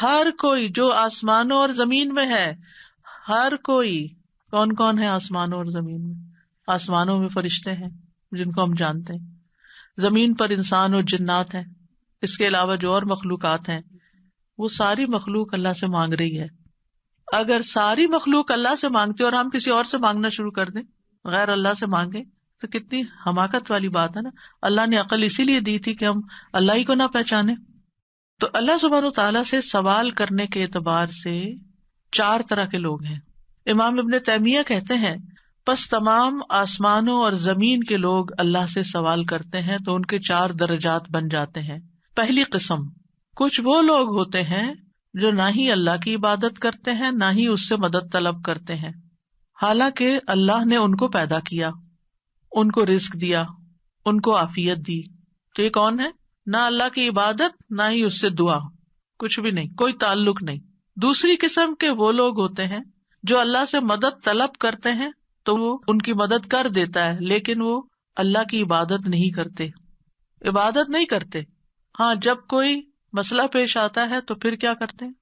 ہر کوئی جو آسمانوں اور زمین میں ہے، ہر کوئی. کون کون ہے آسمانوں اور زمین میں؟ آسمانوں میں فرشتے ہیں جن کو ہم جانتے ہیں، زمین پر انسان اور جنات ہیں، اس کے علاوہ جو اور مخلوقات ہیں، وہ ساری مخلوق اللہ سے مانگ رہی ہے. اگر ساری مخلوق اللہ سے مانگتی اور ہم کسی اور سے مانگنا شروع کر دیں، غیر اللہ سے مانگیں، تو کتنی حماقت والی بات ہے نا. اللہ نے عقل اسی لیے دی تھی کہ ہم اللہ ہی کو نہ پہچانے. تو اللہ سبحانہ و تعالیٰ سے سوال کرنے کے اعتبار سے 4 طرح کے لوگ ہیں. امام ابن تیمیہ کہتے ہیں پس تمام آسمانوں اور زمین کے لوگ اللہ سے سوال کرتے ہیں تو ان کے 4 درجات بن جاتے ہیں. پہلی قسم، کچھ وہ لوگ ہوتے ہیں جو نہ ہی اللہ کی عبادت کرتے ہیں نہ ہی اس سے مدد طلب کرتے ہیں، حالانکہ اللہ نے ان کو پیدا کیا، ان کو رزق دیا، ان کو عافیت دی. تو یہ کون ہے؟ نہ اللہ کی عبادت نہ ہی اس سے دعا، کچھ بھی نہیں، کوئی تعلق نہیں. دوسری قسم کے وہ لوگ ہوتے ہیں جو اللہ سے مدد طلب کرتے ہیں تو وہ ان کی مدد کر دیتا ہے، لیکن وہ اللہ کی عبادت نہیں کرتے. عبادت نہیں کرتے، ہاں جب کوئی مسئلہ پیش آتا ہے تو پھر کیا کرتے ہیں؟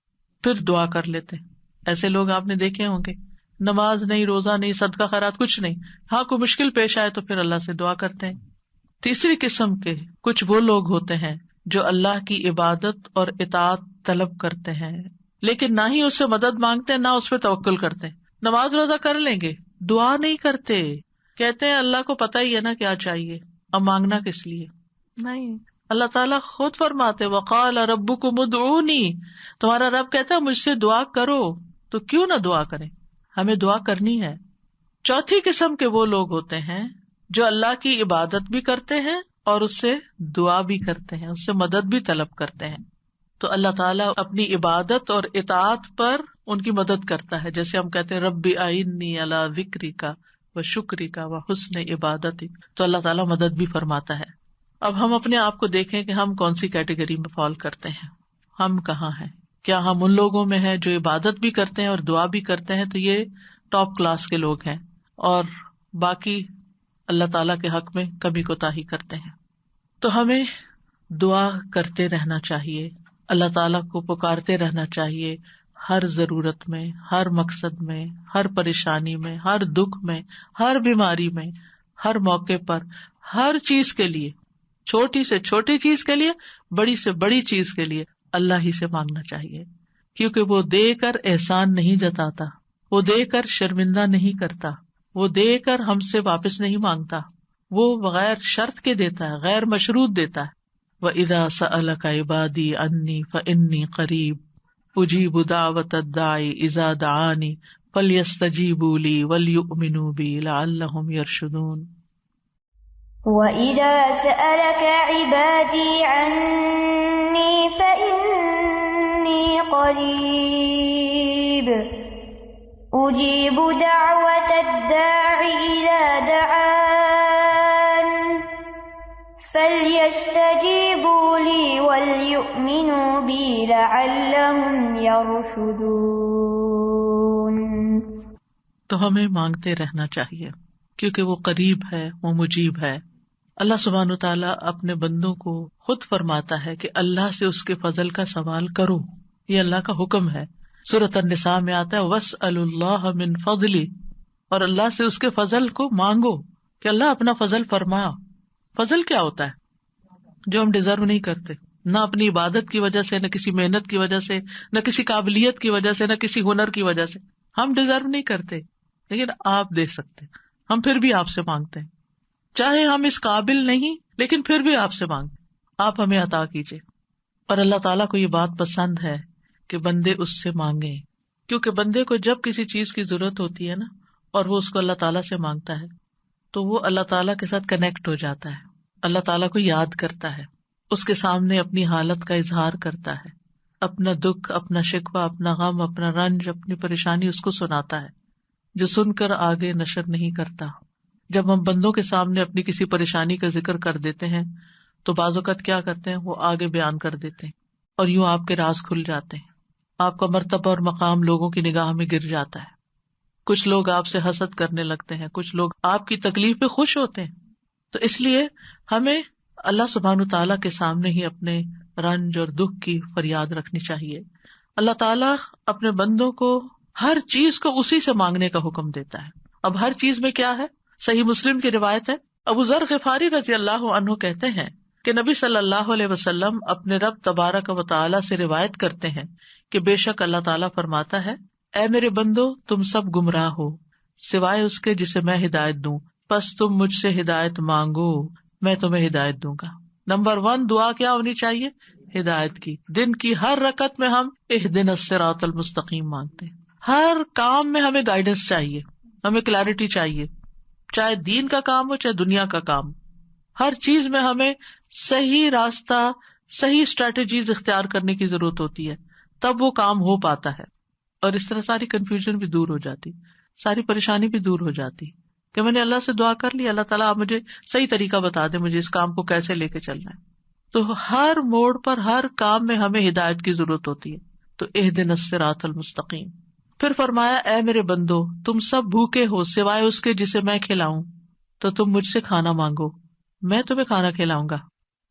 پھر دعا کر لیتے ہیں. ایسے لوگ آپ نے دیکھے ہوں گے، نماز نہیں، روزہ نہیں، صدقہ خیرات کچھ نہیں، ہاں کوئی مشکل پیش آئے تو پھر اللہ سے دعا کرتے ہیں. تیسری قسم کے کچھ وہ لوگ ہوتے ہیں جو اللہ کی عبادت اور اطاعت طلب کرتے ہیں لیکن نہ ہی اس سے مدد مانگتے ہیں نہ اس پہ توکل کرتے ہیں. نماز روزہ کر لیں گے، دعا نہیں کرتے، کہتے ہیں اللہ کو پتہ ہی ہے نا کیا چاہیے، اب مانگنا کس لیے. نہیں، اللہ تعالیٰ خود فرماتے وقال ربکم ادعونی، تمہارا رب کہتا ہے مجھ سے دعا کرو، تو کیوں نہ دعا کریں، ہمیں دعا کرنی ہے. چوتھی قسم کے وہ لوگ ہوتے ہیں جو اللہ کی عبادت بھی کرتے ہیں اور اس سے دعا بھی کرتے ہیں، اس سے مدد بھی طلب کرتے ہیں. تو اللہ تعالیٰ اپنی عبادت اور اطاعت پر ان کی مدد کرتا ہے، جیسے ہم کہتے ہیں ربی اعنی علی ذکرک و شکرک و حسن عبادتک، تو اللہ تعالیٰ مدد بھی فرماتا ہے. اب ہم اپنے آپ کو دیکھیں کہ ہم کون سی کیٹیگری میں فال کرتے ہیں، ہم کہاں ہیں. کیا ہم ان لوگوں میں ہیں جو عبادت بھی کرتے ہیں اور دعا بھی کرتے ہیں، تو یہ ٹاپ کلاس کے لوگ ہیں، اور باقی اللہ تعالیٰ کے حق میں کمی کوتاہی کرتے ہیں. تو ہمیں دعا کرتے رہنا چاہیے، اللہ تعالیٰ کو پکارتے رہنا چاہیے، ہر ضرورت میں، ہر مقصد میں، ہر پریشانی میں، ہر دکھ میں، ہر بیماری میں، ہر موقع پر، ہر چیز کے لیے، چھوٹی سے چھوٹی چیز کے لیے، بڑی سے بڑی چیز کے لیے اللہ ہی سے مانگنا چاہیے، کیونکہ وہ دے کر احسان نہیں جتاتا، وہ دے کر شرمندہ نہیں کرتا، وہ دے کر ہم سے واپس نہیں مانگتا، وہ بغیر شرط کے دیتا ہے، غیر مشروط دیتا ہے. وَإِذَا سَأَلَكَ عِبَادِي عَنِّي فَإِنِّي قَرِيبٌ أُجِيبُ دَعْوَةَ الدَّاعِ إِذَا دَعَانِ فَلْيَسْتَجِيبُوا لِي وَلْيُؤْمِنُوا بِي لَعَلَّهُمْ يَرْشُدُونَ. وَإِذَا سَأَلَكَ عِبَادِي عَنِّي فَإِنِّي قَرِيبٌ أُجِيبُ دَعْوَةَ الدَّاعِ إِذَا دَعَانِ فَلْيَسْتَجِيبُوا لِي وَلْيُؤْمِنُوا بِي لَعَلَّهُمْ يَرْشُدُونَ. تو ہمیں مانگتے رہنا چاہیے کیونکہ وہ قریب ہے، وہ مجیب ہے. اللہ سبحانہ وتعالیٰ اپنے بندوں کو خود فرماتا ہے کہ اللہ سے اس کے فضل کا سوال کرو، یہ اللہ کا حکم ہے. سورۃ النساء میں آتا ہے وَاسْأَلُوا اللَّهَ مِن فَضْلِهِ، اور اللہ سے اس کے فضل کو مانگو کہ اللہ اپنا فضل فرما. فضل کیا ہوتا ہے؟ جو ہم ڈیزرو نہیں کرتے، نہ اپنی عبادت کی وجہ سے، نہ کسی محنت کی وجہ سے، نہ کسی قابلیت کی وجہ سے، نہ کسی ہنر کی وجہ سے. ہم ڈیزرو نہیں کرتے، لیکن آپ دے سکتے، ہم پھر بھی آپ سے مانگتے ہیں. چاہے ہم اس قابل نہیں لیکن پھر بھی آپ سے مانگتے، آپ ہمیں عطا کیجیے. اور اللہ تعالیٰ کو یہ بات پسند ہے کہ بندے اس سے مانگیں، کیونکہ بندے کو جب کسی چیز کی ضرورت ہوتی ہے نا اور وہ اس کو اللہ تعالیٰ سے مانگتا ہے تو وہ اللہ تعالیٰ کے ساتھ کنیکٹ ہو جاتا ہے، اللہ تعالیٰ کو یاد کرتا ہے، اس کے سامنے اپنی حالت کا اظہار کرتا ہے، اپنا دکھ، اپنا شکوہ، اپنا غم، اپنا رنج، اپنی پریشانی اس کو سناتا ہے، جو سن کر آگے نشر نہیں کرتا. جب ہم بندوں کے سامنے اپنی کسی پریشانی کا ذکر کر دیتے ہیں تو بعض اوقات کیا کرتے ہیں، وہ آگے بیان کر دیتے ہیں اور یوں آپ کے راز کھل جاتے ہیں، آپ کا مرتبہ اور مقام لوگوں کی نگاہ میں گر جاتا ہے. کچھ لوگ آپ سے حسد کرنے لگتے ہیں، کچھ لوگ آپ کی تکلیف پہ خوش ہوتے ہیں. تو اس لیے ہمیں اللہ سبحانہ تعالیٰ کے سامنے ہی اپنے رنج اور دکھ کی فریاد رکھنی چاہیے. اللہ تعالیٰ اپنے بندوں کو ہر چیز کو اسی سے مانگنے کا حکم دیتا ہے. اب ہر چیز میں کیا ہے؟ صحیح مسلم کی روایت ہے، ابو ذر غفاری رضی اللہ عنہ کہتے ہیں کہ نبی صلی اللہ علیہ وسلم اپنے رب تبارک و تعالیٰ سے روایت کرتے ہیں کہ بے شک اللہ تعالیٰ فرماتا ہے، اے میرے بندو تم سب گمراہ ہو سوائے اس کے جسے میں ہدایت دوں، پس تم مجھ سے ہدایت مانگو میں تمہیں ہدایت دوں گا. نمبر 1 دعا کیا ہونی چاہیے؟ ہدایت کی. دن کی ہر رکعت میں ہم اہدنا الصراط المستقیم مانگتے ہیں. ہر کام میں ہمیں گائیڈنس چاہیے، ہمیں کلیرٹی چاہیے، چاہے دین کا کام ہو چاہے دنیا کا کام. ہر چیز میں ہمیں صحیح راستہ، صحیح اسٹریٹجیز اختیار کرنے کی ضرورت ہوتی ہے، تب وہ کام ہو پاتا ہے. اور اس طرح ساری کنفیوژن بھی دور ہو جاتی، ساری پریشانی بھی دور ہو جاتی کہ میں نے اللہ سے دعا کر لی، اللہ تعالیٰ آپ مجھے صحیح طریقہ بتا دے، مجھے اس کام کو کیسے لے کے چلنا ہے. تو ہر موڑ پر ہر کام میں ہمیں ہدایت کی ضرورت ہوتی ہے. تو اہدنا الصراط المستقیم. پھر فرمایا، اے میرے بندو تم سب بھوکے ہو سوائے اس کے جسے میں کھلاؤں، تو تم مجھ سے کھانا مانگو میں تمہیں کھانا کھلاؤں گا.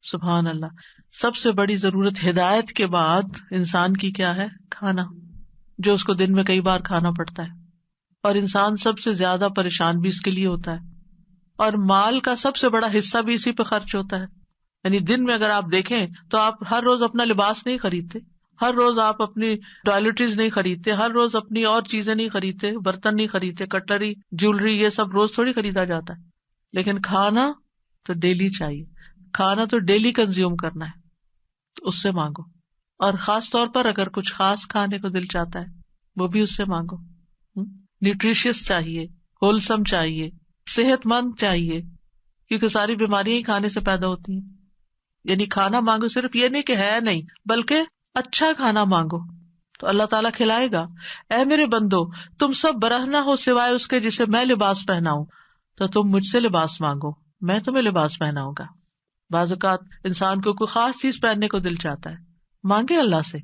سبحان اللہ. سب سے بڑی ضرورت ہدایت کے بعد انسان کی کیا ہے؟ کھانا، جو اس کو دن میں کئی بار کھانا پڑتا ہے. اور انسان سب سے زیادہ پریشان بھی اس کے لیے ہوتا ہے، اور مال کا سب سے بڑا حصہ بھی اسی پہ خرچ ہوتا ہے. یعنی دن میں اگر آپ دیکھیں تو آپ ہر روز اپنا لباس نہیں خریدتے، ہر روز آپ اپنی ٹوائلٹریز نہیں خریدتے، ہر روز اپنی اور چیزیں نہیں خریدتے، برتن نہیں خریدتے، کٹلری، جیولری، یہ سب روز تھوڑی خریدا جاتا ہے. لیکن کھانا تو ڈیلی چاہیے، کھانا تو ڈیلی کنزیوم کرنا ہے، تو اس سے مانگو. اور خاص طور پر اگر کچھ خاص کھانے کو دل چاہتا ہے وہ بھی اس سے مانگو. نیوٹریشیس چاہیے، ہولسم چاہیے، صحت مند چاہیے، کیونکہ ساری بیماریاں ہی کھانے سے پیدا ہوتی ہیں. یعنی کھانا مانگو صرف یہ نہیں کہ ہے نہیں، بلکہ اچھا کھانا مانگو تو اللہ تعالیٰ کھلائے گا. اے میرے بندو تم سب برہنہ ہو سوائے اس کے جسے میں لباس پہناؤں، تو تم مجھ سے لباس مانگو میں تمہیں لباس پہناؤں گا. بعض اوقات انسان کو کوئی خاص چیز پہننے کو دل چاہتا ہے، مانگے اللہ سے،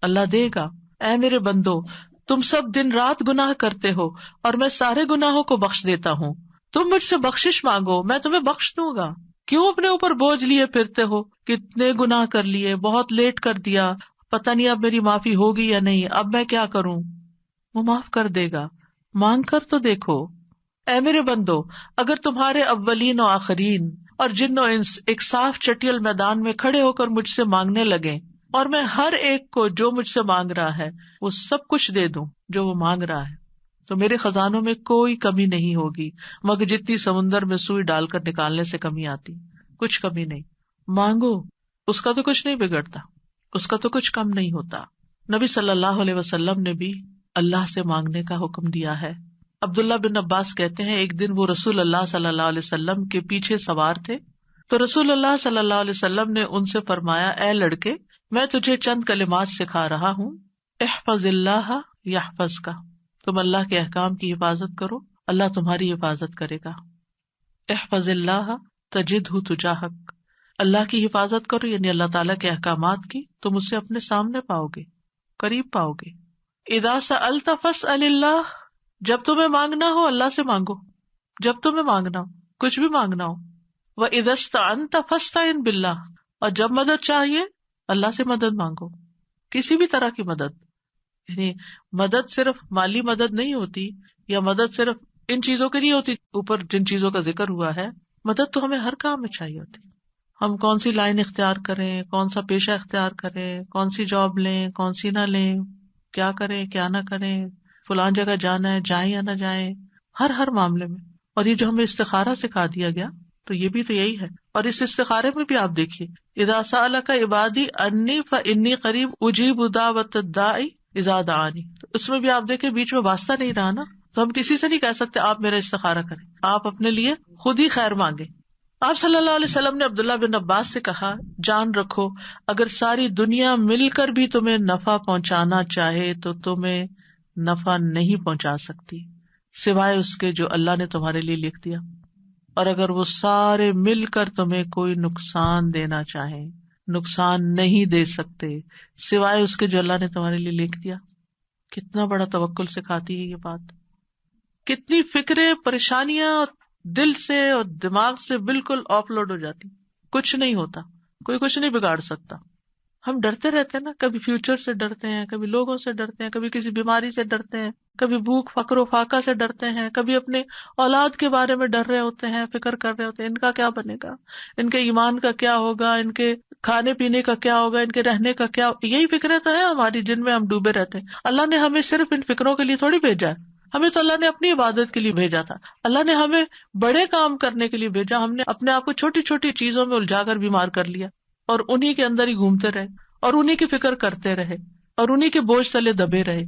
اللہ دے گا. اے میرے بندو تم سب دن رات گناہ کرتے ہو اور میں سارے گناہوں کو بخش دیتا ہوں، تم مجھ سے بخشش مانگو میں تمہیں بخش دوں گا. کیوں اپنے اوپر بوجھ لیے پھرتے ہو؟ کتنے گناہ کر لیے، بہت لیٹ کر دیا، پتہ نہیں اب میری معافی ہوگی یا نہیں، اب میں کیا کروں؟ وہ معاف کر دے گا، مانگ کر تو دیکھو. اے میرے بندو اگر تمہارے اولین و آخرین اور جن و انس ایک صاف چٹیل میدان میں کھڑے ہو کر مجھ سے مانگنے لگے اور میں ہر ایک کو جو مجھ سے مانگ رہا ہے وہ سب کچھ دے دوں جو وہ مانگ رہا ہے، تو میرے خزانوں میں کوئی کمی نہیں ہوگی مگر جتنی سمندر میں سوئی ڈال کر نکالنے سے کمی آتی، کچھ کمی نہیں. مانگو، اس کا تو کچھ نہیں بگڑتا، اس کا تو کچھ کم نہیں ہوتا. نبی صلی اللہ علیہ وسلم نے بھی اللہ سے مانگنے کا حکم دیا ہے. عبداللہ بن عباس کہتے ہیں ایک دن وہ رسول اللہ صلی اللہ علیہ وسلم کے پیچھے سوار تھے تو رسول اللہ صلی اللہ علیہ وسلم نے ان سے فرمایا، اے لڑکے میں تجھے چند کلمات سکھا رہا ہوں، احفظ اللہ یحفظک، تم اللہ کے احکام کی حفاظت کرو اللہ تمہاری حفاظت کرے گا. احفظ اللہ تجدہ تجاہک، اللہ کی حفاظت کرو یعنی اللہ تعالیٰ کے احکامات کی، تم اسے اپنے سامنے پاؤ گے، قریب پاؤ گے. اذا سألت فاسأل اللہ، جب تمہیں مانگنا ہو اللہ سے مانگو، جب تمہیں مانگنا ہو، کچھ بھی مانگنا ہو. وَإِذَا اسْتَعَنْتَ فَاسْتَعِنْ بِاللَّهِ، اور جب مدد چاہیے اللہ سے مدد مانگو، کسی بھی طرح کی مدد. یعنی مدد صرف مالی مدد نہیں ہوتی، یا مدد صرف ان چیزوں کی نہیں ہوتی اوپر جن چیزوں کا ذکر ہوا ہے، مدد تو ہمیں ہر کام میں چاہیے ہوتی. ہم کون سی لائن اختیار کریں، کون سا پیشہ اختیار کریں، کون سی جاب لیں، کون سی نہ لیں، کیا کریں کیا نہ کریں، فلان جگہ جانا ہے جائیں یا نہ جائیں، ہر معاملے میں. اور یہ جو ہمیں استخارہ سکھا دیا گیا تو یہ بھی تو یہی ہے. اور اس استخارے میں بھی آپ دیکھیے، اذا سألک عبادی انی فانی قریب اجیب دعوت الداعی اذا دعانی، تو اس میں بھی آپ دیکھیں بیچ میں واسطہ نہیں رہا نا، تو ہم کسی سے نہیں کہہ سکتے آپ میرا استخارہ کریں، آپ اپنے لیے خود ہی خیر مانگے. آپ صلی اللہ علیہ وسلم نے عبداللہ بن عباس سے کہا، جان رکھو اگر ساری دنیا مل کر بھی تمہیں نفع پہنچانا چاہے تو تمہیں نفع نہیں پہنچا سکتی سوائے اس کے جو اللہ نے تمہارے لیے لکھ دیا، اور اگر وہ سارے مل کر تمہیں کوئی نقصان دینا چاہیں نقصان نہیں دے سکتے سوائے اس کے جو اللہ نے تمہارے لیے لکھ دیا. کتنا بڑا توکل سکھاتی ہے یہ بات. کتنی فکریں پریشانیاں دل سے اور دماغ سے بالکل آف لوڈ ہو جاتی، کچھ نہیں ہوتا، کوئی کچھ نہیں بگاڑ سکتا. ہم ڈرتے رہتے ہیں نا، کبھی فیوچر سے ڈرتے ہیں، کبھی لوگوں سے ڈرتے ہیں، کبھی کسی بیماری سے ڈرتے ہیں، کبھی بھوک فقر و فاقہ سے ڈرتے ہیں، کبھی اپنے اولاد کے بارے میں ڈر رہے ہوتے ہیں، فکر کر رہے ہوتے ہیں ان کا کیا بنے گا، ان کے ایمان کا کیا ہوگا، ان کے کھانے پینے کا کیا ہوگا، ان کے رہنے کا کیا، یہی فکریں تو ہیں ہماری جن میں ہم ڈوبے رہتے ہیں. اللہ نے ہمیں صرف ان فکروں کے لیے تھوڑی بھیجا ہے، ہمیں تو اللہ نے اپنی عبادت کے لیے بھیجا تھا. اللہ نے ہمیں بڑے کام کرنے کے لیے بھیجا، ہم نے اپنے آپ کو چھوٹی چھوٹی چیزوں میں الجھا کر بیمار کر لیا اور انہی کے اندر ہی گھومتے رہے اور انہی کی فکر کرتے رہے اور انہی کے بوجھ تلے دبے رہے.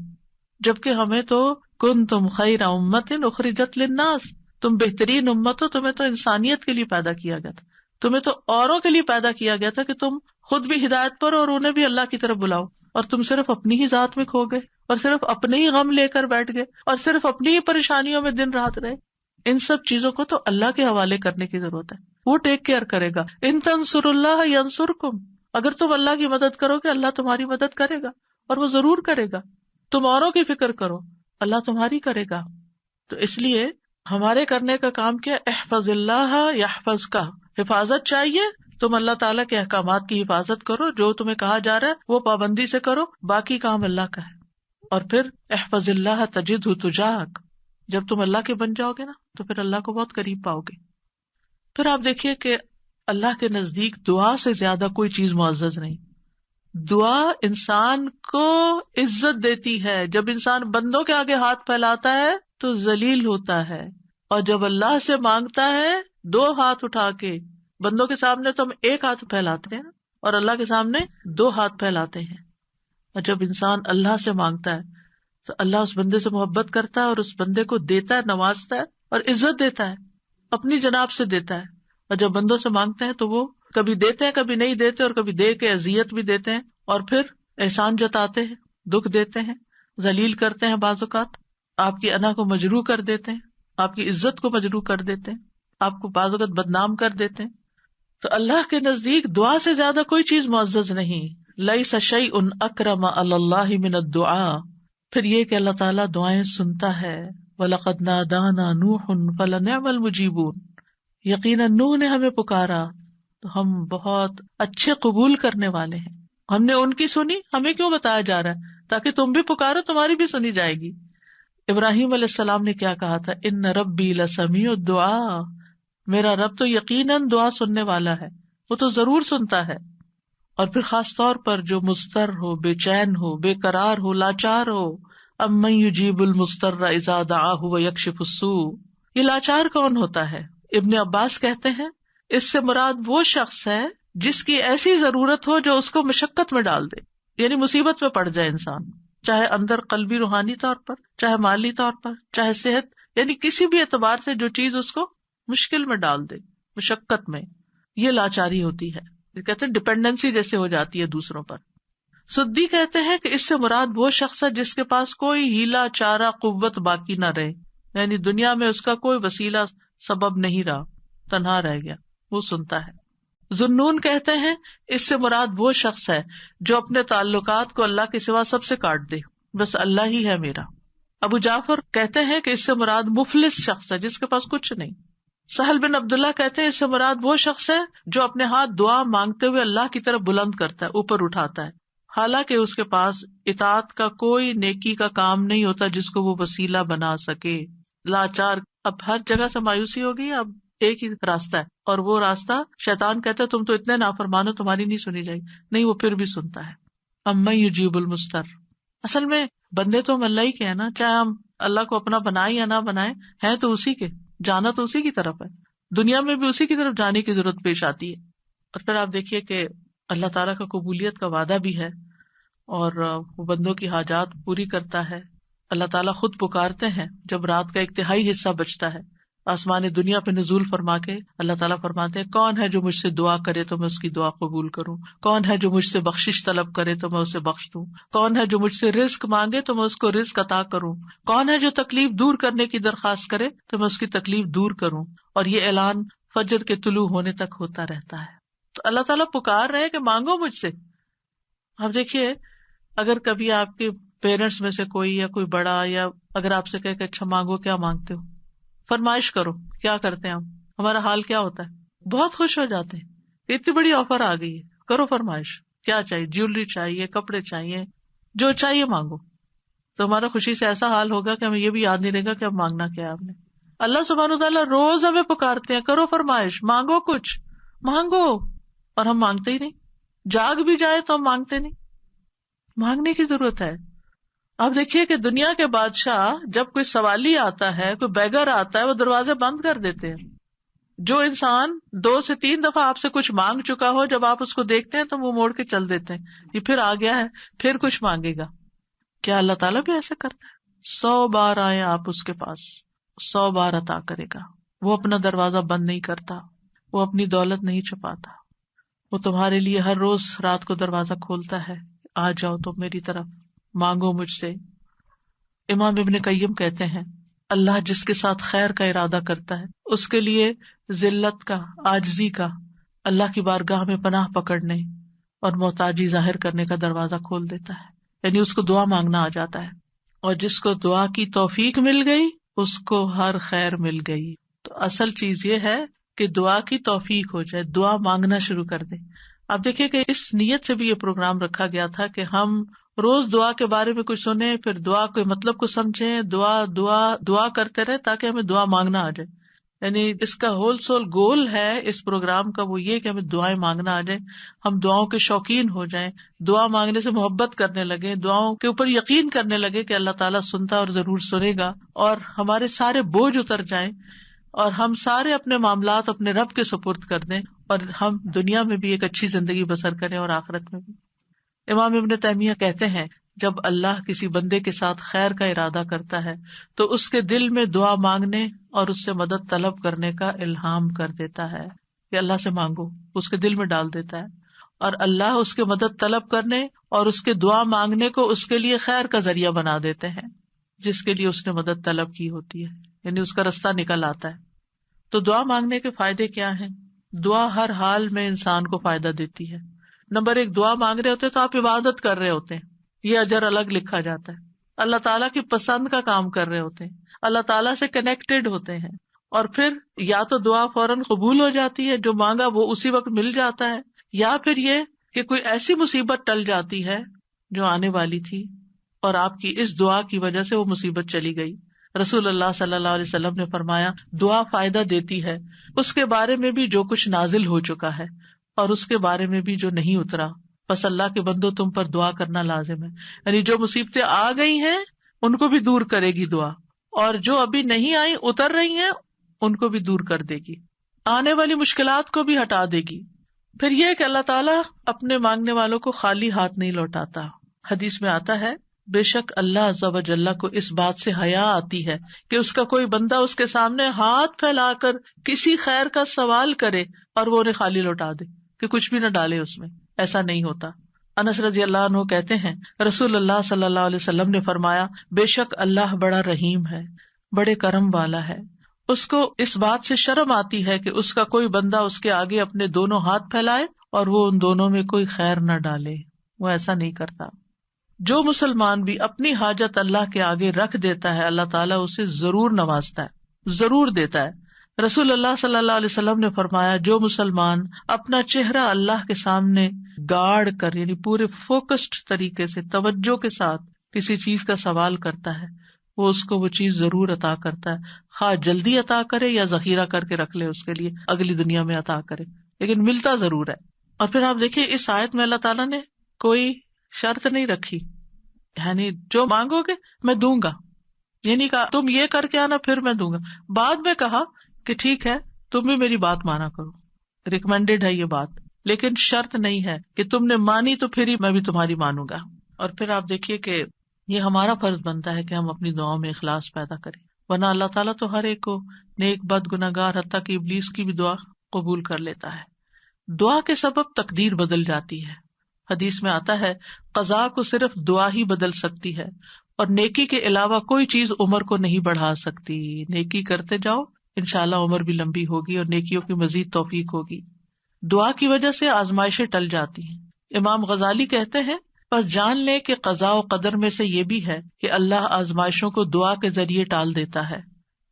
جبکہ ہمیں تو کنتم خیر امۃ اخرجت للناس، تم بہترین امت ہو، تمہیں تو انسانیت کے لیے پیدا کیا گیا تھا، تمہیں تو اوروں کے لیے پیدا کیا گیا تھا کہ تم خود بھی ہدایت پر اور انہیں بھی اللہ کی طرف بلاؤ. اور تم صرف اپنی ہی ذات میں کھو گئے اور صرف اپنے ہی غم لے کر بیٹھ گئے اور صرف اپنی ہی پریشانیوں میں دن رات رہے. ان سب چیزوں کو تو اللہ کے حوالے کرنے کی ضرورت ہے، وہ ٹیک کیئر کرے گا. ان تنصروا اللہ ینصرکم، اگر تم اللہ کی مدد کرو گے اللہ تمہاری مدد کرے گا، اور وہ ضرور کرے گا. تم اوروں کی فکر کرو اللہ تمہاری کرے گا. تو اس لیے ہمارے کرنے کا کام کیا، احفظ اللہ یحفظک، حفاظت چاہیے، تم اللہ تعالیٰ کے احکامات کی حفاظت کرو، جو تمہیں کہا جا رہا ہے وہ پابندی سے کرو، باقی کام اللہ کا ہے. اور پھر احفظ اللہ تجدہ تجاہک، جب تم اللہ کے بن جاؤ گے نا تو پھر اللہ کو بہت قریب پاؤ گے. پھر آپ دیکھیے کہ اللہ کے نزدیک دعا سے زیادہ کوئی چیز معزز نہیں. دعا انسان کو عزت دیتی ہے. جب انسان بندوں کے آگے ہاتھ پھیلاتا ہے تو ذلیل ہوتا ہے، اور جب اللہ سے مانگتا ہے 2 ہاتھ اٹھا کے، بندوں کے سامنے تو ہم 1 ہاتھ پھیلاتے ہیں اور اللہ کے سامنے 2 ہاتھ پھیلاتے ہیں. اور جب انسان اللہ سے مانگتا ہے تو اللہ اس بندے سے محبت کرتا ہے اور اس بندے کو دیتا ہے، نوازتا ہے اور عزت دیتا ہے، اپنی جناب سے دیتا ہے. اور جب بندوں سے مانگتے ہیں تو وہ کبھی دیتے ہیں کبھی نہیں دیتے، اور کبھی دے کے اذیت بھی دیتے ہیں، اور پھر احسان جتاتے ہیں، دکھ دیتے ہیں، ذلیل کرتے ہیں، بعض اوقات آپ کی انا کو مجروح کر دیتے ہیں، آپ کی عزت کو مجروح کر دیتے ہیں، آپ کو بعض اوقات بدنام کر دیتے ہیں. تو اللہ کے نزدیک دعا سے زیادہ کوئی چیز معزز نہیں. لیس شیء اکرم علی اللہ من الدعاء. پھر یہ کہ اللہ تعالیٰ دعائیں سنتا ہے. وَلَقَدْ نَادَانَا نُوحٌ فَلَنِعْمَ الْمُجِيبُونَ. یقیناً نوح نے ہمیں پکارا تو ہم بہت اچھے قبول کرنے والے ہیں. ہم نے ان کی سنی، ہمیں کیوں بتایا جا رہا ہے؟ تاکہ تم بھی پکارو، تمہاری بھی سنی جائے گی. ابراہیم علیہ السلام نے کیا کہا تھا، ان ربی لسمیع الدعاء، میرا رب تو یقیناً دعا سننے والا ہے، وہ تو ضرور سنتا ہے. اور پھر خاص طور پر جو مضطر ہو، بے چین ہو، بے قرار ہو، لاچار ہو، امن یجیب المضطر اذا دعاہ ویکشف السوء. یہ لاچار کون ہوتا ہے؟ ابن عباس کہتے ہیں اس سے مراد وہ شخص ہے جس کی ایسی ضرورت ہو جو اس کو مشقت میں ڈال دے، یعنی مصیبت میں پڑ جائے انسان، چاہے اندر قلبی روحانی طور پر، چاہے مالی طور پر، چاہے صحت، یعنی کسی بھی اعتبار سے جو چیز اس کو مشکل میں ڈال دے، مشقت میں. یہ لاچاری ہوتی ہے، کہتے ہیں ڈپینڈنسی جیسے ہو جاتی ہے دوسروں پر. سدی کہتے ہیں کہ اس سے مراد وہ شخص ہے جس کے پاس کوئی ہیلا چارہ قوت باقی نہ رہے، یعنی دنیا میں اس کا کوئی وسیلہ سبب نہیں رہا، تنہا رہ گیا، وہ سنتا ہے. ذنون کہتے ہیں اس سے مراد وہ شخص ہے جو اپنے تعلقات کو اللہ کے سوا سب سے کاٹ دے، بس اللہ ہی ہے میرا. ابو جعفر کہتے ہیں کہ اس سے مراد مفلس شخص ہے جس کے پاس کچھ نہیں. سہل بن عبداللہ کہتے ہیں اس سے مراد وہ شخص ہے جو اپنے ہاتھ دعا مانگتے ہوئے اللہ کی طرف بلند کرتا ہے، اوپر اٹھاتا ہے، حالانکہ اس کے پاس اطاعت کا کوئی نیکی کا کام نہیں ہوتا جس کو وہ وسیلہ بنا سکے. لاچار. اب ہر جگہ سے مایوسی ہو گئی، اب ایک ہی راستہ ہے، اور وہ راستہ شیطان کہتا ہے تم تو اتنے نافرمانو، تمہاری نہیں سنی جائے گی. نہیں، وہ پھر بھی سنتا ہے. امن یجیب المضطر. اصل میں بندے تو ہم اللہ ہی کے ہیں نا، چاہے ہم اللہ کو اپنا بنائیں یا نہ بنائیں، ہیں تو اسی کے، جانا تو اسی کی طرف ہے، دنیا میں بھی اسی کی طرف جانے کی ضرورت پیش آتی ہے. اور پھر آپ دیکھیے کہ اللہ تعالیٰ کا قبولیت کا وعدہ بھی ہے اور وہ بندوں کی حاجات پوری کرتا ہے. اللہ تعالیٰ خود پکارتے ہیں جب رات کا 1/3 حصہ بچتا ہے، آسمان دنیا پہ نزول فرما کے اللہ تعالیٰ فرماتے ہیں کون ہے جو مجھ سے دعا کرے تو میں اس کی دعا قبول کروں، کون ہے جو مجھ سے بخشش طلب کرے تو میں اسے بخش دوں، کون ہے جو مجھ سے رزق مانگے تو میں اس کو رزق عطا کروں، کون ہے جو تکلیف دور کرنے کی درخواست کرے تو میں اس کی تکلیف دور کروں. اور یہ اعلان فجر کے طلوع ہونے تک ہوتا رہتا ہے. تو اللہ تعالیٰ پکار رہے ہیں کہ مانگو مجھ سے. اب دیکھیے اگر کبھی آپ کے پیرنٹس میں سے کوئی یا کوئی بڑا یا اگر آپ سے کہے کہ اچھا مانگو، کیا مانگتے ہو، فرمائش کرو، کیا کرتے ہیں ہم، ہمارا حال کیا ہوتا ہے؟ بہت خوش ہو جاتے ہیں، اتنی بڑی آفر آ گئی ہے، کرو فرمائش. کیا چاہیے، جیولری چاہیے، کپڑے چاہیے، جو چاہیے مانگو. تو ہمارا خوشی سے ایسا حال ہوگا کہ ہمیں یہ بھی یاد نہیں رہے گا کہ اب مانگنا کیا ہے آپ نے. اللہ سبحانہ وتعالیٰ روز ہمیں پکارتے ہیں، کرو فرمائش، مانگو کچھ، مانگو، اور ہم مانگتے ہی نہیں. جاگ بھی جائے تو ہم مانگتے نہیں. مانگنے کی ضرورت ہے. آپ دیکھیے کہ دنیا کے بادشاہ جب کوئی سوالی آتا ہے، کوئی بیگر آتا ہے، وہ دروازے بند کر دیتے ہیں. جو انسان 2 سے 3 دفعہ آپ سے کچھ مانگ چکا ہو، جب آپ اس کو دیکھتے ہیں تو وہ موڑ کے چل دیتے ہیں، یہ پھر آ گیا ہے، پھر کچھ مانگے گا. کیا اللہ تعالیٰ بھی ایسے کرتا ہے؟ 100 بار آئے آپ اس کے پاس، 100 بار عطا کرے گا. وہ اپنا دروازہ بند نہیں کرتا، وہ اپنی دولت نہیں چھپاتا. وہ تمہارے لیے ہر روز رات کو دروازہ کھولتا ہے، آ جاؤ تم میری طرف، مانگو مجھ سے. امام ابن قیم کہتے ہیں اللہ جس کے ساتھ خیر کا ارادہ کرتا ہے اس کے لیے ذلت کا، عاجزی کا، اللہ کی بارگاہ میں پناہ پکڑنے اور محتاجی ظاہر کرنے کا دروازہ کھول دیتا ہے. یعنی اس کو دعا مانگنا آ جاتا ہے. اور جس کو دعا کی توفیق مل گئی اس کو ہر خیر مل گئی. تو اصل چیز یہ ہے کہ دعا کی توفیق ہو جائے، دعا مانگنا شروع کر دیں. آپ دیکھیں کہ اس نیت سے بھی یہ پروگرام رکھا گیا تھا کہ ہم روز دعا کے بارے میں کچھ سنیں، پھر دعا کے مطلب کو سمجھیں، دعا دعا دعا کرتے رہے تاکہ ہمیں دعا مانگنا آ جائے. یعنی اس کا ہول سول گول ہے اس پروگرام کا وہ یہ کہ ہمیں دعائیں مانگنا آ جائے، ہم دعاؤں کے شوقین ہو جائیں، دعا مانگنے سے محبت کرنے لگے، دعاؤں کے اوپر یقین کرنے لگے کہ اللہ تعالیٰ سنتا اور ضرور سنے گا، اور ہمارے سارے بوجھ اتر جائیں اور ہم سارے اپنے معاملات اپنے رب کے سپرد کر دیں، اور ہم دنیا میں بھی ایک اچھی زندگی بسر کریں اور آخرت میں بھی. امام ابن تیمیہ کہتے ہیں جب اللہ کسی بندے کے ساتھ خیر کا ارادہ کرتا ہے تو اس کے دل میں دعا مانگنے اور اس سے مدد طلب کرنے کا الہام کر دیتا ہے کہ اللہ سے مانگو، اس کے دل میں ڈال دیتا ہے، اور اللہ اس کے مدد طلب کرنے اور اس کے دعا مانگنے کو اس کے لیے خیر کا ذریعہ بنا دیتے ہیں جس کے لیے اس نے مدد طلب کی ہوتی ہے، یعنی اس کا رستہ نکل آتا ہے. تو دعا مانگنے کے فائدے کیا ہیں؟ دعا ہر حال میں انسان کو فائدہ دیتی ہے. نمبر 1، دعا مانگ رہے ہوتے تو آپ عبادت کر رہے ہوتے ہیں، یہ اجر الگ لکھا جاتا ہے. اللہ تعالیٰ کی پسند کا کام کر رہے ہوتے ہیں، اللہ تعالیٰ سے کنیکٹڈ ہوتے ہیں، اور پھر یا تو دعا فوراً قبول ہو جاتی ہے، جو مانگا وہ اسی وقت مل جاتا ہے، یا پھر یہ کہ کوئی ایسی مصیبت ٹل جاتی ہے جو آنے والی تھی اور آپ کی اس دعا کی وجہ سے وہ مصیبت چلی گئی. رسول اللہ صلی اللہ علیہ وسلم نے فرمایا دعا فائدہ دیتی ہے اس کے بارے میں بھی جو کچھ نازل ہو چکا ہے اور اس کے بارے میں بھی جو نہیں اترا. بس اللہ کے بندو تم پر دعا کرنا لازم ہے، یعنی جو مصیبتیں آ گئی ہیں ان کو بھی دور کرے گی دعا، اور جو ابھی نہیں آئی اتر رہی ہیں ان کو بھی دور کر دے گی، آنے والی مشکلات کو بھی ہٹا دے گی. پھر یہ کہ اللہ تعالیٰ اپنے مانگنے والوں کو خالی ہاتھ نہیں لوٹاتا. حدیث میں آتا ہے بے شک اللہ عز و جل کو اس بات سے حیا آتی ہے کہ اس کا کوئی بندہ اس کے سامنے ہاتھ پھیلا کر کسی خیر کا سوال کرے اور وہ انہیں خالی لوٹا دے، کہ کچھ بھی نہ ڈالے اس میں. ایسا نہیں ہوتا. انس رضی اللہ عنہ کہتے ہیں رسول اللہ صلی اللہ علیہ وسلم نے فرمایا بے شک اللہ بڑا رحیم ہے، بڑے کرم والا ہے. اس کو اس بات سے شرم آتی ہے کہ اس کا کوئی بندہ اس کے آگے اپنے دونوں ہاتھ پھیلائے اور وہ ان دونوں میں کوئی خیر نہ ڈالے. وہ ایسا نہیں کرتا. جو مسلمان بھی اپنی حاجت اللہ کے آگے رکھ دیتا ہے اللہ تعالیٰ اسے ضرور نوازتا ہے، ضرور دیتا ہے. رسول اللہ صلی اللہ علیہ وسلم نے فرمایا جو مسلمان اپنا چہرہ اللہ کے سامنے گاڑ کر، یعنی پورے فوکسڈ طریقے سے توجہ کے ساتھ کسی چیز کا سوال کرتا ہے وہ اس کو وہ چیز ضرور عطا کرتا ہے، خواہ جلدی عطا کرے یا ذخیرہ کر کے رکھ لے اس کے لیے اگلی دنیا میں عطا کرے، لیکن ملتا ضرور ہے. اور پھر آپ دیکھیے اس آیت میں اللہ تعالیٰ نے کوئی شرط نہیں رکھی، یعنی جو مانگو گے میں دوں گا، یعنی کہا تم یہ کر کے آنا پھر میں دوں گا. بعد میں کہا کہ ٹھیک ہے تم بھی میری بات مانا کرو، ریکمینڈیڈ ہے یہ بات، لیکن شرط نہیں ہے کہ تم نے مانی تو پھر ہی میں بھی تمہاری مانوں گا. اور پھر آپ دیکھیے کہ یہ ہمارا فرض بنتا ہے کہ ہم اپنی دعاؤں میں اخلاص پیدا کریں، ورنہ اللہ تعالیٰ تو ہر ایک کو نیک بد گناہگار حتیٰ کہ ابلیس کی بھی دعا قبول کر لیتا ہے. دعا کے سبب تقدیر بدل جاتی ہے. حدیث میں آتا ہے قضا کو صرف دعا ہی بدل سکتی ہے، اور نیکی کے علاوہ کوئی چیز عمر کو نہیں بڑھا سکتی. نیکی کرتے جاؤ انشاءاللہ عمر بھی لمبی ہوگی اور نیکیوں کی مزید توفیق ہوگی. دعا کی وجہ سے آزمائشیں ٹل جاتی ہیں. امام غزالی کہتے ہیں بس جان لے کہ قضاء و قدر میں سے یہ بھی ہے کہ اللہ آزمائشوں کو دعا کے ذریعے ٹال دیتا ہے.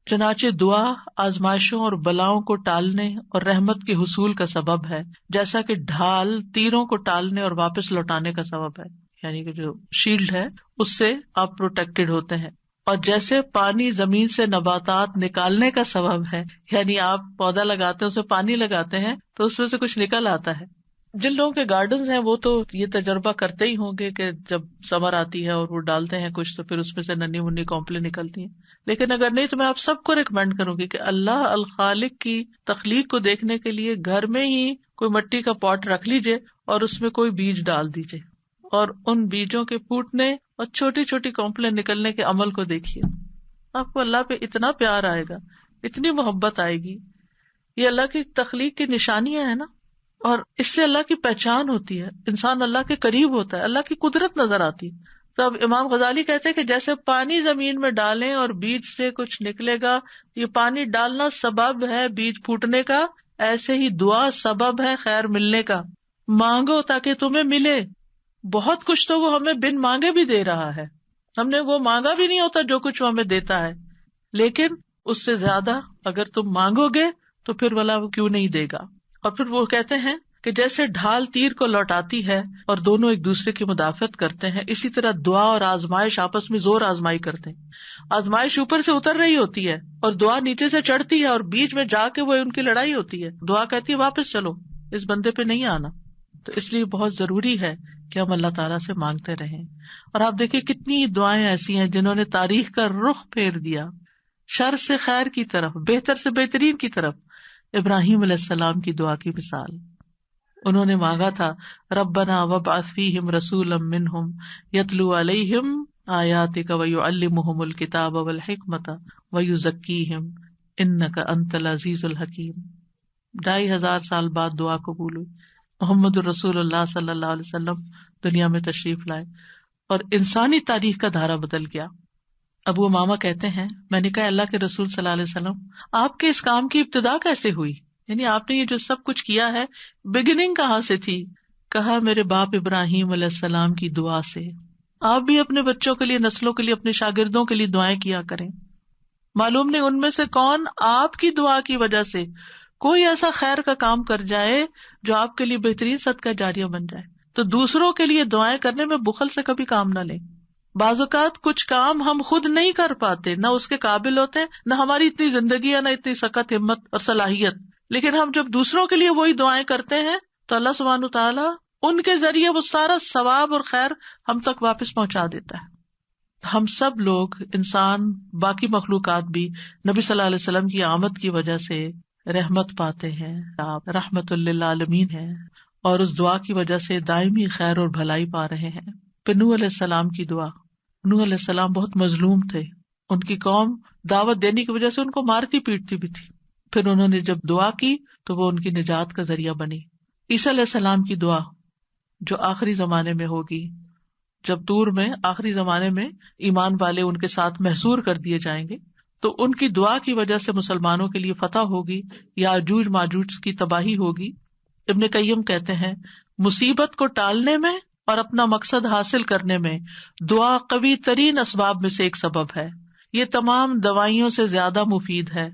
چنانچہ دعا آزمائشوں اور بلاؤں کو ٹالنے اور رحمت کے حصول کا سبب ہے، جیسا کہ ڈھال تیروں کو ٹالنے اور واپس لوٹانے کا سبب ہے، یعنی کہ جو شیلڈ ہے اس سے آپ پروٹیکٹڈ ہوتے ہیں، اور جیسے پانی زمین سے نباتات نکالنے کا سبب ہے، یعنی آپ پودا لگاتے ہیں، اس میں پانی لگاتے ہیں تو اس میں سے کچھ نکل آتا ہے. جن لوگوں کے گارڈنز ہیں وہ تو یہ تجربہ کرتے ہی ہوں گے کہ جب سمر آتی ہے اور وہ ڈالتے ہیں کچھ تو پھر اس میں سے ننھی منی کونپلیں نکلتی ہیں. لیکن اگر نہیں تو میں آپ سب کو ریکمینڈ کروں گی کہ اللہ الخالق کی تخلیق کو دیکھنے کے لیے گھر میں ہی کوئی مٹی کا پاٹ رکھ لیجئے اور اس میں کوئی بیج ڈال دیجئے اور ان بیجوں کے پھوٹنے اور چھوٹی چھوٹی کونپلیں نکلنے کے عمل کو دیکھیے. آپ کو اللہ پہ اتنا پیار آئے گا، اتنی محبت آئے گی. یہ اللہ کی تخلیق کی نشانیاں ہیں نا، اور اس سے اللہ کی پہچان ہوتی ہے، انسان اللہ کے قریب ہوتا ہے، اللہ کی قدرت نظر آتی. تو اب امام غزالی کہتے ہیں کہ جیسے پانی زمین میں ڈالیں اور بیج سے کچھ نکلے گا، یہ پانی ڈالنا سبب ہے بیج پھوٹنے کا، ایسے ہی دعا سبب ہے خیر ملنے کا. مانگو تاکہ تمہیں ملے. بہت کچھ تو وہ ہمیں بن مانگے بھی دے رہا ہے، ہم نے وہ مانگا بھی نہیں ہوتا جو کچھ وہ ہمیں دیتا ہے، لیکن اس سے زیادہ اگر تم مانگو گے تو پھر والا وہ کیوں نہیں دے گا. اور پھر وہ کہتے ہیں کہ جیسے ڈھال تیر کو لوٹاتی ہے اور دونوں ایک دوسرے کی مدافعت کرتے ہیں، اسی طرح دعا اور آزمائش آپس میں زور آزمائی کرتے ہیں. آزمائش اوپر سے اتر رہی ہوتی ہے اور دعا نیچے سے چڑھتی ہے اور بیچ میں جا کے وہ ان کی لڑائی ہوتی ہے. دعا کہتی ہے واپس چلو، اس بندے پہ نہیں آنا. تو اس لیے بہت ضروری ہے کہ ہم اللہ تعالیٰ سے مانگتے رہیں. اور آپ دیکھیں کتنی دعائیں ایسی ہیں جنہوں نے تاریخ کا رخ پھیر دیا، شر سے خیر کی طرف، بہتر سے بہترین کی طرف. ابراہیم علیہ السلام کی دعا کی مثال، انہوں نے مانگا تھا ربنا وابعث فیہم رسولا منہم یتلو علیہم آیاتک ویعلمہم الکتاب والحکمت ویزکیہم انک انت العزیز الحکیم. 2500 سال بعد دعا قبول ہوئی. محمد الرسول اللہ صلی اللہ علیہ وسلم دنیا میں تشریف لائے اور انسانی تاریخ کا دھارا بدل گیا. ابو امامہ کہتے ہیں میں نے کہا اللہ کے رسول صلی اللہ علیہ وسلم آپ کے اس کام کی ابتدا کیسے ہوئی، یعنی آپ نے یہ جو سب کچھ کیا ہے بگننگ کہاں سے تھی؟ کہا میرے باپ ابراہیم علیہ السلام کی دعا سے. آپ بھی اپنے بچوں کے لیے، نسلوں کے لیے، اپنے شاگردوں کے لیے دعائیں کیا کریں. معلوم نہیں ان میں سے کون آپ کی دعا کی وجہ سے کوئی ایسا خیر کا کام کر جائے جو آپ کے لیے بہترین صدقہ جاریہ بن جائے. تو دوسروں کے لیے دعائیں کرنے میں بخل سے کبھی کام نہ لیں. بعض اوقات کچھ کام ہم خود نہیں کر پاتے، نہ اس کے قابل ہوتے، نہ ہماری اتنی زندگی ہے، نہ اتنی سخت ہمت اور صلاحیت، لیکن ہم جب دوسروں کے لیے وہی دعائیں کرتے ہیں تو اللہ سبحانہ وتعالیٰ ان کے ذریعے وہ سارا ثواب اور خیر ہم تک واپس پہنچا دیتا ہے. ہم سب لوگ، انسان، باقی مخلوقات بھی نبی صلی اللہ علیہ وسلم کی آمد کی وجہ سے رحمت پاتے ہیں، آپ رحمت للعالمین ہیں، اور اس دعا کی وجہ سے دائمی خیر اور بھلائی پا رہے ہیں. پھر نوح علیہ السلام کی دعا. نوح علیہ السلام بہت مظلوم تھے، ان کی قوم دعوت دینے کی وجہ سے ان کو مارتی پیٹتی بھی تھی، پھر انہوں نے جب دعا کی تو وہ ان کی نجات کا ذریعہ بنی. عیسیٰ علیہ السلام کی دعا جو آخری زمانے میں ہوگی، جب طور میں آخری زمانے میں ایمان والے ان کے ساتھ محصور کر دیے جائیں گے تو ان کی دعا کی وجہ سے مسلمانوں کے لیے فتح ہوگی، یاجوج ماجوج کی تباہی ہوگی. ابن قیم کہتے ہیں مصیبت کو ٹالنے میں اور اپنا مقصد حاصل کرنے میں دعا قوی ترین اسباب میں سے ایک سبب ہے. یہ تمام دوائیوں سے زیادہ مفید ہے.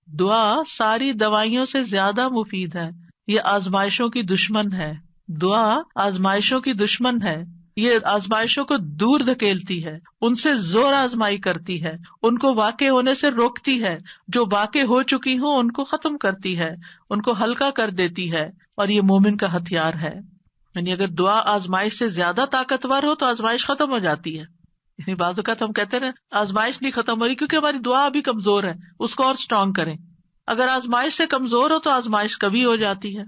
دعا ساری دوائیوں سے زیادہ مفید ہے. یہ آزمائشوں کی دشمن ہے. دعا آزمائشوں کی دشمن ہے. یہ آزمائشوں کو دور دھکیلتی ہے، ان سے زور آزمائی کرتی ہے، ان کو واقع ہونے سے روکتی ہے، جو واقع ہو چکی ہوں ان کو ختم کرتی ہے، ان کو ہلکا کر دیتی ہے، اور یہ مومن کا ہتھیار ہے. یعنی اگر دعا آزمائش سے زیادہ طاقتور ہو تو آزمائش ختم ہو جاتی ہے. یعنی بعض اوقات ہم کہتے ہیں آزمائش نہیں ختم ہو رہی کیونکہ ہماری دعا ابھی کمزور ہے، اس کو اور اسٹرانگ کریں. اگر آزمائش سے کمزور ہو تو آزمائش کبھی ہو جاتی ہے،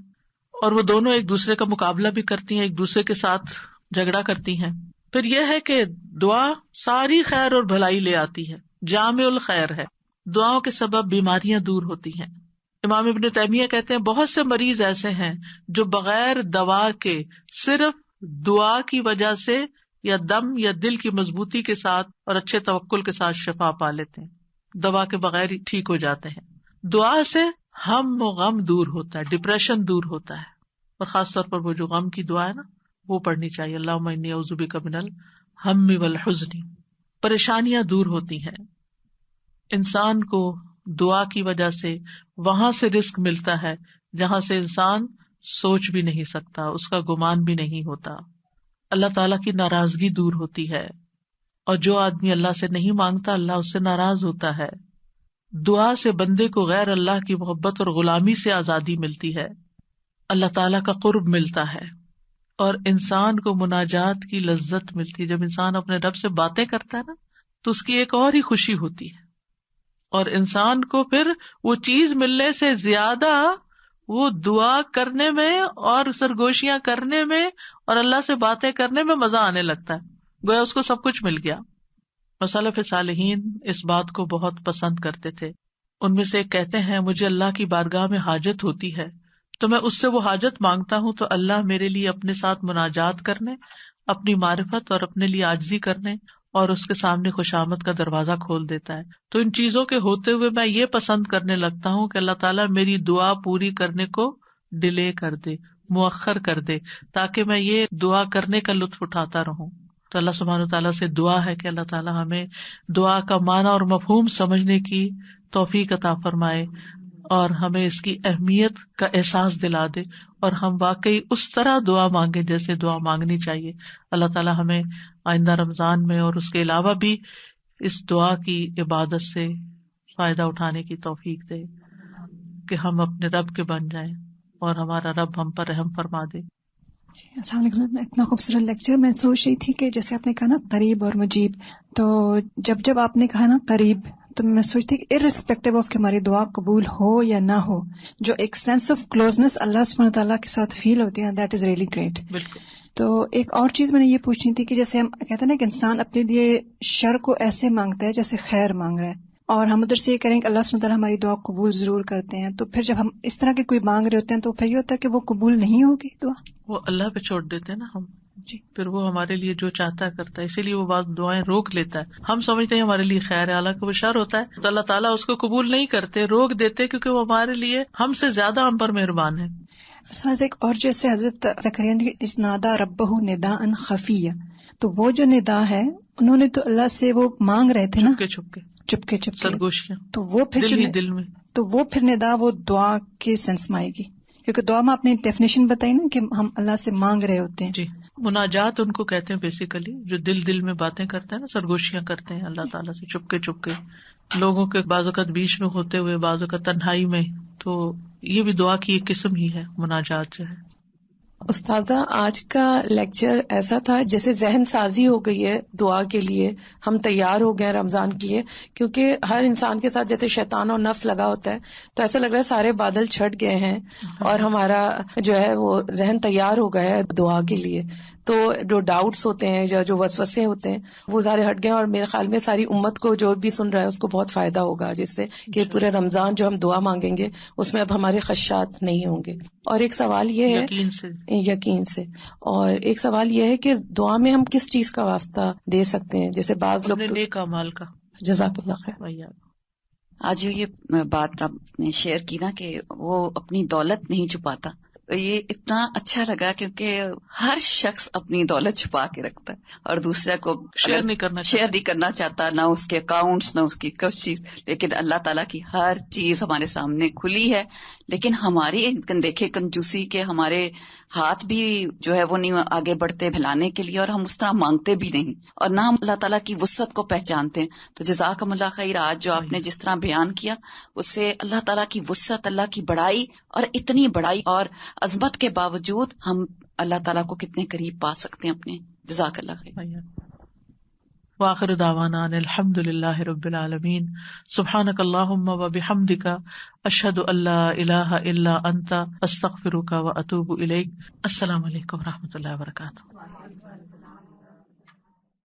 اور وہ دونوں ایک دوسرے کا مقابلہ بھی کرتی ہیں، ایک دوسرے کے ساتھ جھگڑا کرتی ہیں. پھر یہ ہے کہ دعا ساری خیر اور بھلائی لے آتی ہے، جامع الخیر ہے. دعاؤں کے سبب بیماریاں دور ہوتی ہیں. امام ابن تیمیہ کہتے ہیں بہت سے مریض ایسے ہیں جو بغیر دوا کے صرف دعا کی وجہ سے یا دم یا دل کی مضبوطی کے ساتھ اور اچھے توکل کے ساتھ شفا پا لیتے ہیں، دوا کے بغیر ہی ٹھیک ہو جاتے ہیں. دعا سے ہم و غم دور ہوتا ہے، ڈپریشن دور ہوتا ہے، اور خاص طور پر وہ جو غم کی دعا ہے نا وہ پڑھنی چاہیے. اللہم انی اعوذ بک من الہم والحزن. پریشانیاں دور ہوتی ہیں. انسان کو دعا کی وجہ سے وہاں سے رزق ملتا ہے جہاں سے انسان سوچ بھی نہیں سکتا، اس کا گمان بھی نہیں ہوتا. اللہ تعالیٰ کی ناراضگی دور ہوتی ہے، اور جو آدمی اللہ سے نہیں مانگتا اللہ اس سے ناراض ہوتا ہے. دعا سے بندے کو غیر اللہ کی محبت اور غلامی سے آزادی ملتی ہے، اللہ تعالیٰ کا قرب ملتا ہے، اور انسان کو مناجات کی لذت ملتی ہے. جب انسان اپنے رب سے باتیں کرتا ہے نا تو اس کی ایک اور ہی خوشی ہوتی ہے، اور انسان کو پھر وہ چیز ملنے سے زیادہ وہ دعا کرنے میں اور سرگوشیاں کرنے میں اور اللہ سے باتیں کرنے میں مزہ آنے لگتا ہے، گویا اس کو سب کچھ مل گیا. سلف صالحین اس بات کو بہت پسند کرتے تھے. ان میں سے ایک کہتے ہیں مجھے اللہ کی بارگاہ میں حاجت ہوتی ہے تو میں اس سے وہ حاجت مانگتا ہوں تو اللہ میرے لیے اپنے ساتھ مناجات کرنے، اپنی معرفت اور اپنے لیے عاجزی کرنے اور اس کے سامنے خوشامد کا دروازہ کھول دیتا ہے. تو ان چیزوں کے ہوتے ہوئے میں یہ پسند کرنے لگتا ہوں کہ اللہ تعالیٰ میری دعا پوری کرنے کو ڈیلے کر دے، مؤخر کر دے، تاکہ میں یہ دعا کرنے کا لطف اٹھاتا رہوں. تو اللہ سبحانہ وتعالیٰ سے دعا ہے کہ اللہ تعالیٰ ہمیں دعا کا معنی اور مفہوم سمجھنے کی توفیق عطا فرمائے اور ہمیں اس کی اہمیت کا احساس دلا دے، اور ہم واقعی اس طرح دعا مانگے جیسے دعا مانگنی چاہیے. اللہ تعالیٰ ہمیں آئندہ رمضان میں اور اس کے علاوہ بھی اس دعا کی عبادت سے فائدہ اٹھانے کی توفیق دے کہ ہم اپنے رب کے بن جائیں اور ہمارا رب ہم پر رحم فرما دے. السلام علیکم. اتنا خوبصورت لیکچر. میں سوچ رہی تھی کہ جیسے آپ نے کہا نا قریب اور مجیب، تو جب آپ نے کہا نا قریب تو میں سوچتی کہ ارسپیکٹو آف کہ ہماری دعا قبول ہو یا نہ ہو، جو ایک سینس آف کلوزنس اللہ سبحانہ تعالیٰ کے ساتھ فیل ہوتی ہے، دیٹ از ریئلی گریٹ. بالکل. تو ایک اور چیز میں نے یہ پوچھنی تھی کہ جیسے ہم کہتے ہیں نا کہ انسان اپنے لیے شر کو ایسے مانگتا ہے جیسے خیر مانگ رہا ہے، اور ہم ادھر سے یہ کریں کہ اللہ سبحانہ تعالیٰ ہماری دعا قبول ضرور کرتے ہیں، تو پھر جب ہم اس طرح کے کوئی مانگ رہے ہوتے ہیں تو پھر یہ ہوتا ہے کہ وہ قبول نہیں ہوگی دعا، وہ اللہ پہ چھوڑ دیتے ہیں نا ہم جی، پھر وہ ہمارے لیے جو چاہتا ہے کرتا ہے، اسی لیے وہ بعض دعائیں روک لیتا ہے. ہم سمجھتے ہیں ہمارے لیے خیر ہے، حالانکہ وہ شر ہوتا ہے، تو اللہ تعالیٰ اس کو قبول نہیں کرتے، روک دیتے، کیونکہ وہ ہمارے لیے ہم سے زیادہ ہم پر مہربان ہے. ایک اور جیسے حضرت زکریا نے اسنادا ربہ نداء خفیہ، تو وہ جو ندا ہے انہوں نے تو اللہ سے وہ مانگ رہے تھے نا چپکے سرگوشیاں، تو وہ پھر دل میں، تو وہ پھر ندا وہ دعا کے سینس میں آئے گی، کیونکہ دعا میں آپ نے ڈیفینیشن بتائی نا کہ ہم اللہ سے مانگ رہے ہوتے ہیں. جی. مناجات ان کو کہتے ہیں بیسیکلی جو دل میں باتیں کرتے ہیں نا، سرگوشیاں کرتے ہیں اللہ تعالیٰ سے چپکے لوگوں کے بعض اوقات بیچ میں ہوتے ہوئے، بعض اوقات تنہائی میں، تو یہ بھی دعا کی ایک قسم ہی ہے مناجات جو ہے. استاذہ آج کا لیکچر ایسا تھا جیسے ذہن سازی ہو گئی ہے دعا کے لیے، ہم تیار ہو گئے ہیں رمضان کے لیے، کیونکہ ہر انسان کے ساتھ جیسے شیطان اور نفس لگا ہوتا ہے، تو ایسا لگ رہا ہے سارے بادل چھٹ گئے ہیں اور ہمارا جو ہے وہ ذہن تیار ہو گیا ہے دعا کے لیے. تو جو ڈاؤٹس ہوتے ہیں یا جو وسوسے ہوتے ہیں وہ سارے ہٹ گئے، اور میرے خیال میں ساری امت کو جو بھی سن رہا ہے اس کو بہت فائدہ ہوگا، جس سے کہ پورے رمضان جو ہم دعا مانگیں گے اس میں اب ہمارے خدشات نہیں ہوں گے. اور ایک سوال یہ ہے یقین سے، اور ایک سوال یہ ہے کہ دعا میں ہم کس چیز کا واسطہ دے سکتے ہیں؟ جیسے بعض لوگ نیک اعمال کا. جزاک اللہ خیر. آج یہ بات آپ نے شیئر کی نا کہ وہ اپنی دولت نہیں چھپاتا، یہ اتنا اچھا لگا کیونکہ ہر شخص اپنی دولت چھپا کے رکھتا ہے اور دوسرے کو شیئر نہیں کرنا چاہتا، نہ اس کے اکاؤنٹس، نہ اس کی کچھ چیز. لیکن اللہ تعالیٰ کی ہر چیز ہمارے سامنے کھلی ہے، لیکن ہماری دیکھے کنجوسی کے ہمارے ہاتھ بھی جو ہے وہ نہیں آگے بڑھتے پھیلانے کے لیے، اور ہم اس طرح مانگتے بھی نہیں، اور نہ ہم اللہ تعالیٰ کی وسعت کو پہچانتے ہیں. تو جزاکم اللہ خیر، آج جو آپ نے جس طرح بیان کیا اس سے اللہ تعالیٰ کی وسعت، اللہ کی بڑائی، اور اتنی بڑائی اور عظمت کے باوجود ہم اللہ تعالیٰ کو کتنے قریب پا سکتے ہیں اپنے. جزاک اللہ خیر. وآخر دعوانا ان الحمد للہ رب العالمین. سبحانک اللہم وبحمدک، اشہد ان لا الہ الا انت، استغفرک واتوب الیک. السلام علیکم ورحمۃ اللہ وبرکاتہ.